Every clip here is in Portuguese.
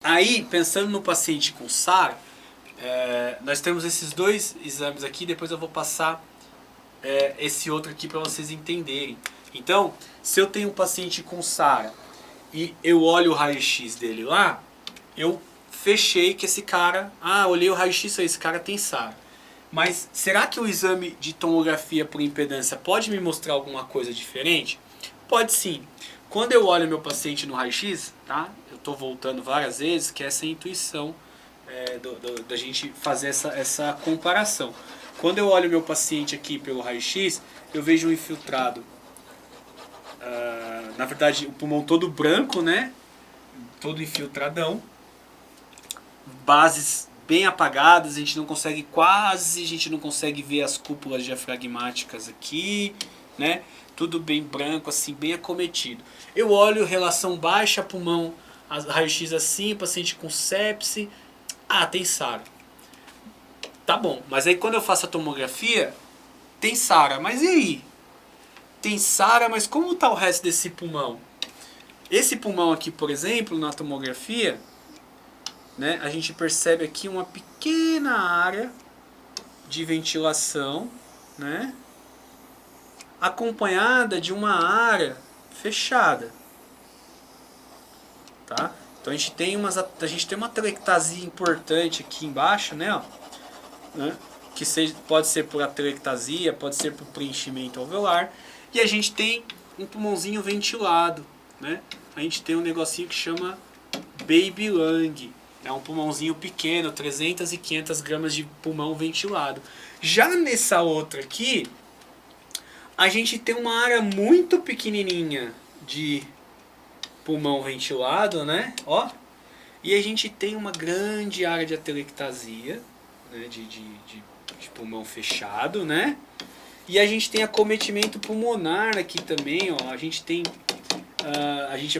Aí, pensando no paciente com SARA, nós temos esses dois exames aqui, depois eu vou passar esse outro aqui para vocês entenderem. Então, se eu tenho um paciente com SARA e eu olho o raio-x dele lá, eu fechei que esse cara, olhei o raio-x, esse cara tem SARA. Mas será que o exame de tomografia por impedância pode me mostrar alguma coisa diferente? Pode sim. Quando eu olho meu paciente no raio-x, tá? Eu estou voltando várias vezes, que essa é a intuição da gente fazer essa comparação. Quando eu olho meu paciente aqui pelo raio-x, eu vejo um infiltrado. Na verdade, o pulmão todo branco, né? Todo infiltradão. Bases bem apagadas, a gente não consegue ver as cúpulas diafragmáticas aqui, né? Tudo bem branco, assim, bem acometido. Eu olho relação baixa, pulmão, raio-x assim, paciente com sepse, tem SARA. Tá bom, mas aí quando eu faço a tomografia, tem SARA, mas e aí? Tem SARA, mas como está o resto desse pulmão? Esse pulmão aqui, por exemplo, na tomografia, né, a gente percebe aqui uma pequena área de ventilação, né, acompanhada de uma área fechada. Tá? Então a gente tem uma atelectasia importante aqui embaixo, né, que pode ser por atelectasia, pode ser por preenchimento alveolar. E a gente tem um pulmãozinho ventilado, né? A gente tem um negocinho que chama baby lung. É um pulmãozinho pequeno, 300 e 500 gramas de pulmão ventilado. Já nessa outra aqui, a gente tem uma área muito pequenininha de pulmão ventilado, né? Ó. E a gente tem uma grande área de atelectasia, né? de pulmão fechado, né? E a gente tem acometimento pulmonar aqui também, ó. A gente tem,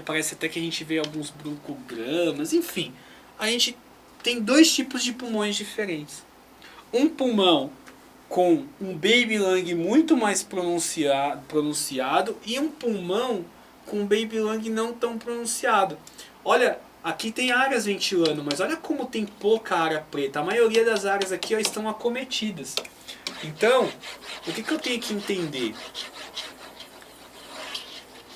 parece até que a gente vê alguns broncogramas, enfim. A gente tem dois tipos de pulmões diferentes. Um pulmão com um baby lung muito mais pronunciado e um pulmão com um baby lung não tão pronunciado. Olha, aqui tem áreas ventilando, mas olha como tem pouca área preta. A maioria das áreas aqui estão acometidas. Então, o que eu tenho que entender?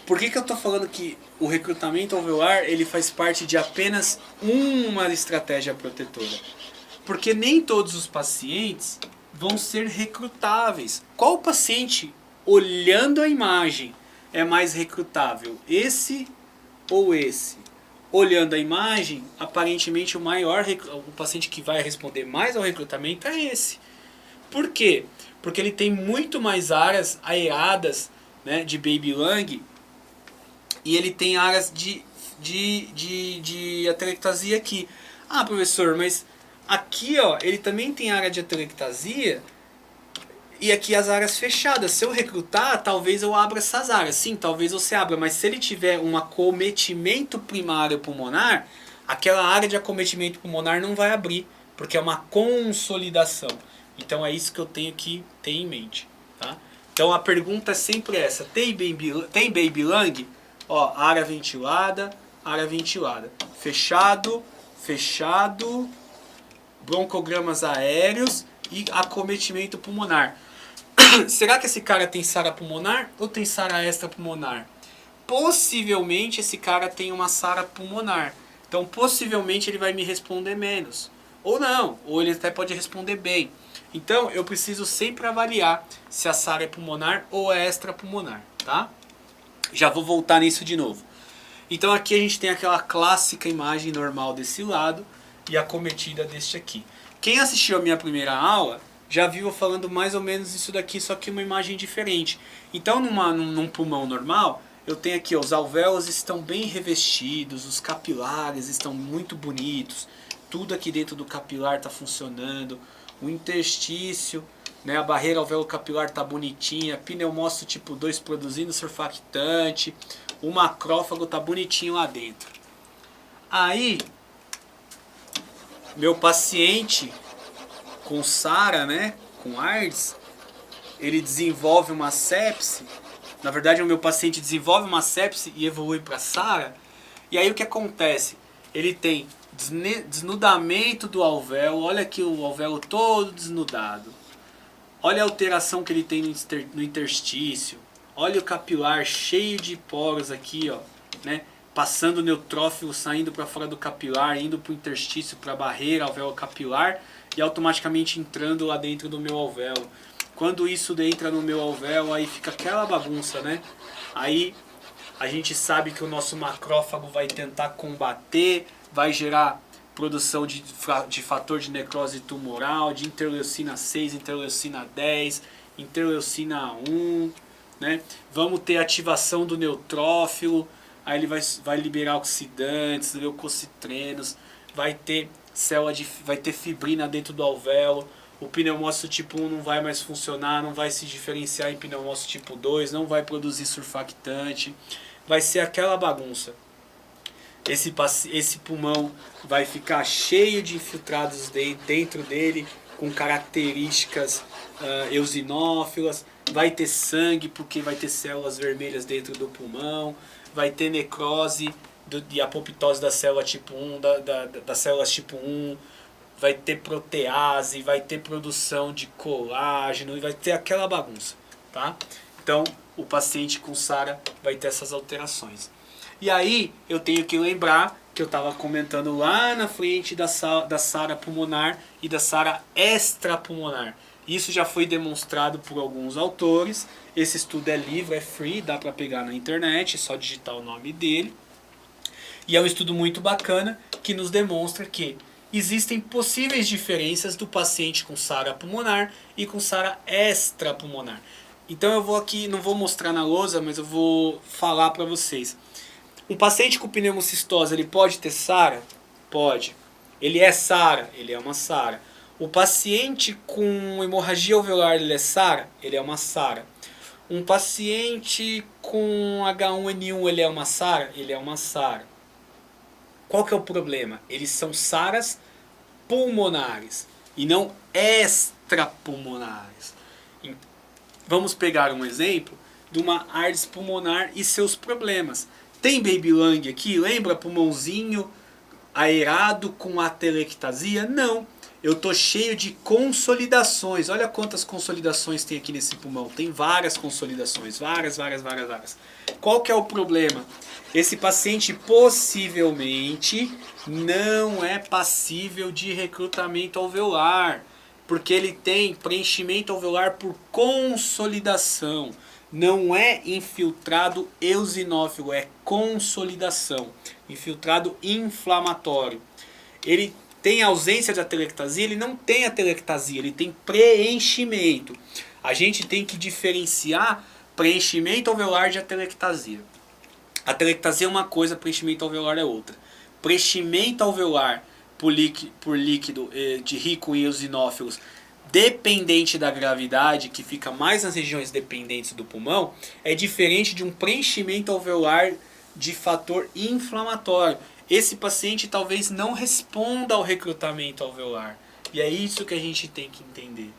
Por que eu estou falando que o recrutamento alveolar ele faz parte de apenas uma estratégia protetora? Porque nem todos os pacientes vão ser recrutáveis. Qual paciente, olhando a imagem, é mais recrutável? Esse ou esse? Olhando a imagem, aparentemente o paciente que vai responder mais ao recrutamento é esse. Por quê? Porque ele tem muito mais áreas aeadas, né, de baby lung, e ele tem áreas de atelectasia aqui. Professor, mas aqui, ó, ele também tem área de atelectasia e aqui as áreas fechadas. Se eu recrutar, talvez eu abra essas áreas. Sim, talvez você abra, mas se ele tiver um acometimento primário pulmonar, aquela área de acometimento pulmonar não vai abrir, porque é uma consolidação. Então é isso que eu tenho que ter em mente. Tá? Então a pergunta é sempre essa. Tem baby lung? Ó, área ventilada, fechado, broncogramas aéreos e acometimento pulmonar. Será que esse cara tem SARA pulmonar ou tem SARA extrapulmonar? Possivelmente esse cara tem uma SARA pulmonar. Então possivelmente ele vai me responder menos. Ou não, ou ele até pode responder bem. Então eu preciso sempre avaliar se a SARA é pulmonar ou é extrapulmonar, tá? Já vou voltar nisso de novo. Então aqui a gente tem aquela clássica imagem normal desse lado e a cometida deste aqui. Quem assistiu a minha primeira aula já viu eu falando mais ou menos isso daqui, só que uma imagem diferente. Então num pulmão normal, eu tenho aqui, ó, os alvéolos estão bem revestidos, os capilares estão muito bonitos, tudo aqui dentro do capilar está funcionando, o interstício, né, a barreira alveolo-capilar está bonitinha, pneumócito tipo 2 produzindo surfactante, o macrófago está bonitinho lá dentro. Aí, meu paciente com SARA, né, com AIDS, ele desenvolve uma sepse. Na verdade, o meu paciente desenvolve uma sepse e evolui para SARA. E aí o que acontece? Ele tem Desnudamento do alvéolo. Olha aqui o alvéolo todo desnudado. Olha a alteração que ele tem no interstício. Olha o capilar cheio de poros aqui, ó, né? Passando o neutrófilo, saindo para fora do capilar, indo para o interstício, para a barreira alvéolo capilar e automaticamente entrando lá dentro do meu alvéolo. Quando isso entra no meu alvéolo, aí fica aquela bagunça, né? Aí a gente sabe que o nosso macrófago vai tentar combater, vai gerar produção de fator de necrose tumoral, de interleucina 6, interleucina 10, interleucina 1, né? Vamos ter ativação do neutrófilo, aí ele vai liberar oxidantes, leucocitrenos, vai ter vai ter fibrina dentro do alvéolo, o pneumócito tipo 1 não vai mais funcionar, não vai se diferenciar em pneumócito tipo 2, não vai produzir surfactante, vai ser aquela bagunça. Esse pulmão vai ficar cheio de infiltrados dentro dele, com características eosinófilas, vai ter sangue porque vai ter células vermelhas dentro do pulmão, vai ter necrose e apoptose da célula tipo 1, das células tipo 1, vai ter protease, vai ter produção de colágeno, e vai ter aquela bagunça, tá? Então, o paciente com SARA vai ter essas alterações. E aí, eu tenho que lembrar que eu estava comentando lá na frente da SARA pulmonar e da SARA extrapulmonar. Isso já foi demonstrado por alguns autores. Esse estudo é livre, é free, dá para pegar na internet, é só digitar o nome dele. E é um estudo muito bacana que nos demonstra que existem possíveis diferenças do paciente com SARA pulmonar e com SARA extrapulmonar. Então eu vou aqui, não vou mostrar na lousa, mas eu vou falar para vocês. Um paciente com pneumocistose, ele pode ter SARA? Pode. Ele é SARA? Ele é uma SARA. O paciente com hemorragia alveolar, ele é SARA? Ele é uma SARA. Um paciente com H1N1, ele é uma SARA? Ele é uma SARA. Qual que é o problema? Eles são SARAs pulmonares e não extrapulmonares. Vamos pegar um exemplo de uma ARDS pulmonar e seus problemas. Tem baby lung aqui? Lembra pulmãozinho aerado com atelectasia? Não. Eu estou cheio de consolidações. Olha quantas consolidações tem aqui nesse pulmão. Tem várias consolidações. Várias. Qual que é o problema? Esse paciente possivelmente não é passível de recrutamento alveolar. Porque ele tem preenchimento alveolar por consolidação. Não é infiltrado eosinófilo, é consolidação. Infiltrado inflamatório. Ele tem ausência de atelectasia, ele não tem atelectasia, ele tem preenchimento. A gente tem que diferenciar preenchimento alveolar de atelectasia. Atelectasia é uma coisa, preenchimento alveolar é outra. Preenchimento alveolar por líquido de rico em eosinófilos dependente da gravidade, que fica mais nas regiões dependentes do pulmão, é diferente de um preenchimento alveolar de fator inflamatório. Esse paciente talvez não responda ao recrutamento alveolar. E é isso que a gente tem que entender.